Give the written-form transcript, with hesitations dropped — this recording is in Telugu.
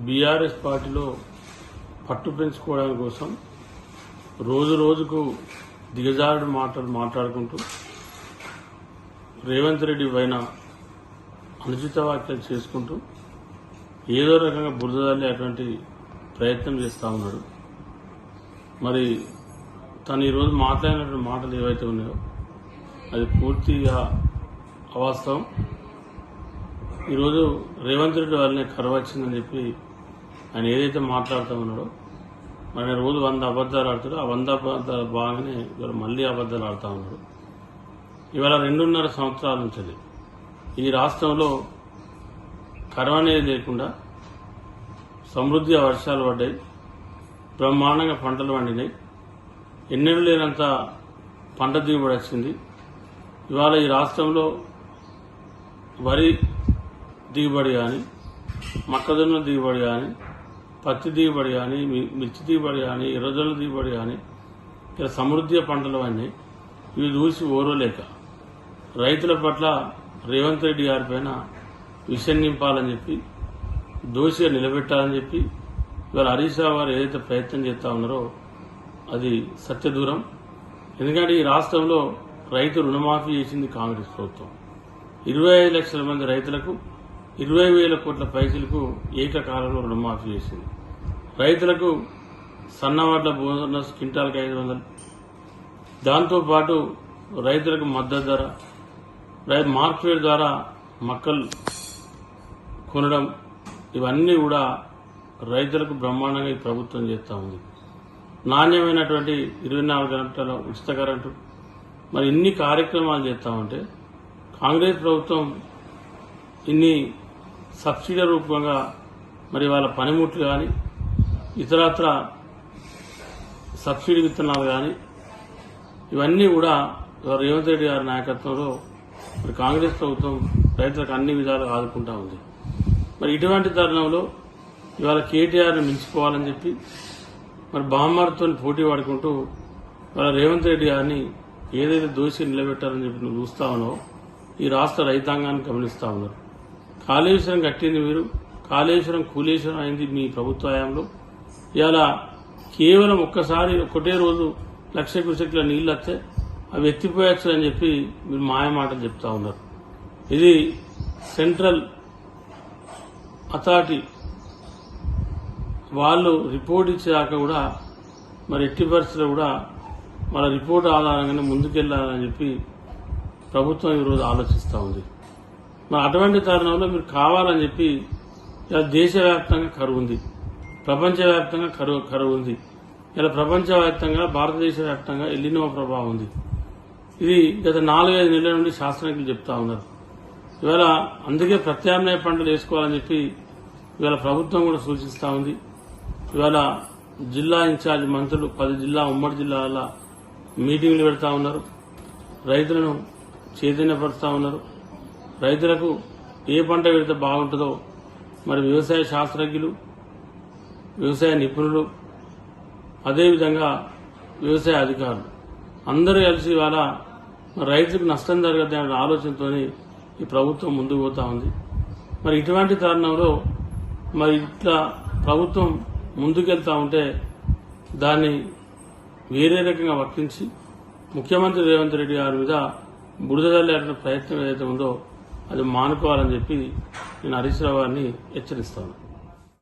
బీఆర్ఎస్ పార్టీలో పట్టు పెంచుకోవడం కోసం రోజు రోజుకు దిగజారుడు మాటలు మాట్లాడుకుంటూ రేవంత్ రెడ్డి పైన అనుచిత వ్యాఖ్యలు చేసుకుంటూ ఏదో రకంగా బురదలే అటువంటి ప్రయత్నం చేస్తూ ఉన్నాడు. మరి తను ఈరోజు మాట్లాడినటువంటి మాటలు ఏవైతే ఉన్నాయో అది పూర్తిగా అవాస్తవం. ఈరోజు రేవంత్ రెడ్డి వాళ్ళని కరువు వచ్చిందని చెప్పి ఆయన ఏదైతే మాట్లాడుతూ ఉన్నాడో ఆయన రోజు 100 అబద్దాలు ఆడుతాడో ఆ 100 అబద్దాలు బాగానే ఇవాళ మళ్ళీ అబద్దాలు ఆడుతూ ఉన్నాడు. ఇవాళ 2.5 సంవత్సరాల నుంచి ఈ రాష్ట్రంలో కరువు అనేది లేకుండా సమృద్ధిగా వర్షాలు పడ్డాయి, బ్రహ్మాండంగా పంటలు పండినాయి, ఎన్నడూ లేనంత పంట దిగుబడి వచ్చింది. ఇవాళ ఈ రాష్ట్రంలో వరి దిగుబడి కానీ, మొక్కజొన్న దిగుబడి కానీ, పత్తి దిగుబడి కానీ, మిర్చి దిగుబడి కానీ, ఎర్రజొన్న దిగుబడి కానీ ఇలా సమృద్ధిగా పంటలు అన్నీ ఇవి చూసి ఓరలేక రైతుల పట్ల రేవంత్ రెడ్డి గారి పైన విషయం నింపాలని చెప్పి, దోషిగా నిలబెట్టాలని చెప్పి ఇవాళ హరీష్ రావు గారు ఏదైతే ప్రయత్నం చేస్తూ ఉన్నారో అది సత్యదూరం. ఎందుకంటే ఈ రాష్ట్రంలో రైతు రుణమాఫీ చేసింది కాంగ్రెస్ ప్రభుత్వం. 25 లక్షల మంది రైతులకు 20,000 కోట్ల పైసలకు ఏకకాలంలో రుణమాఫీ చేసింది. రైతులకు సన్నవడ్ల బోనస్ క్వింటాల్కి 500, దాంతోపాటు రైతులకు మద్దతు ధర, మార్కెట్ ద్వారా మొక్కలు కొనడం, ఇవన్నీ కూడా రైతులకు బ్రహ్మాండంగా ఈ ప్రభుత్వం చేస్తూ ఉంది. నాణ్యమైనటువంటి 24 గంటల ఉచిత కరెంటు, మరి ఇన్ని కార్యక్రమాలు చేస్తూ ఉంటే కాంగ్రెస్ ప్రభుత్వం ఇన్ని సబ్సిడీ రూపంగా మరి వాళ్ళ పనిముట్లు కానీ, ఇతరత్ర సబ్సిడీ విత్తనాలు కానీ ఇవన్నీ కూడా రేవంత్ రెడ్డి గారి నాయకత్వంలో మరి కాంగ్రెస్ ప్రభుత్వం రైతులకు అన్ని విధాలుగా ఆదుకుంటా ఉంది. మరి ఇటువంటి తరుణంలో ఇవాళ కేటీఆర్ని మించిపోవాలని చెప్పి మరి బామ్మార్తో పోటీ పడుకుంటూ ఇవాళ రేవంత్ రెడ్డి గారిని ఏదైతే దోషి నిలబెట్టాలని చెప్పి నువ్వు చూస్తా ఉన్నావో ఈ రాష్ట్ర రైతాంగాన్ని గమనిస్తా ఉన్నారు. కాళేశ్వరం కట్టింది మీరు, కాళేశ్వరం కూలేశ్వరం అయింది మీ ప్రభుత్వ హయాంలో. ఇవాళ కేవలం ఒక్కసారి ఒకటే రోజు 1,00,000 క్యూసెక్ల నీళ్లు వస్తే అవి ఎత్తిపోయచ్చు అని చెప్పి మీరు మాయమాటలు చెప్తా ఉన్నారు. ఇది సెంట్రల్ అథారిటీ వాళ్ళు రిపోర్ట్ ఇచ్చాక కూడా మరి ఎట్టి పరిస్థితుల్లో కూడా మన రిపోర్ట్ ఆధారంగానే ముందుకెళ్లాలని చెప్పి ప్రభుత్వం ఈరోజు ఆలోచిస్తూ ఉంది. మరి అటువంటి తరుణంలో మీరు కావాలని చెప్పి ఇలా దేశవ్యాప్తంగా కరువు ఉంది, ప్రపంచవ్యాప్తంగా కరువు ఉంది. ఇలా ప్రపంచవ్యాప్తంగా భారతదేశ వ్యాప్తంగా ఎల్లినో ప్రభావం ఉంది. ఇది గత 4-5 నెలల నుండి శాస్త్రజ్ఞులు చెప్తా ఉన్నారు. ఇవాళ అందుకే ప్రత్యామ్నాయ పంటలు వేసుకోవాలని చెప్పి ఇవాళ ప్రభుత్వం కూడా సూచిస్తూ ఉంది. ఇవాళ జిల్లా ఇన్ఛార్జ్ మంత్రులు 10 జిల్లా ఉమ్మడి జిల్లాల మీటింగ్లు పెడతా ఉన్నారు, రైతులను చైతన్యపరుస్తూ ఉన్నారు. రైతులకు ఏ పంట పెడితే బాగుంటుందో మరి వ్యవసాయ శాస్త్రజ్ఞులు, వ్యవసాయ నిపుణులు, అదేవిధంగా వ్యవసాయ అధికారులు అందరూ కలిసి ఇవాళ రైతులకు నష్టం జరగద్దు అనే ఆలోచనతో ఈ ప్రభుత్వం ముందుకు పోతా ఉంది. మరి ఇటువంటి తరుణంలో మరి ఇట్లా ప్రభుత్వం ముందుకెళ్తా ఉంటే దాన్ని వేరే రకంగా వర్తించి ముఖ్యమంత్రి రేవంత్ రెడ్డి గారి మీద బురద జల్లే ప్రయత్నం ఏదైతే ఉందో అది మానుకోవాలని చెప్పి నేను హరీష్ రావు గారిని హెచ్చరిస్తాను.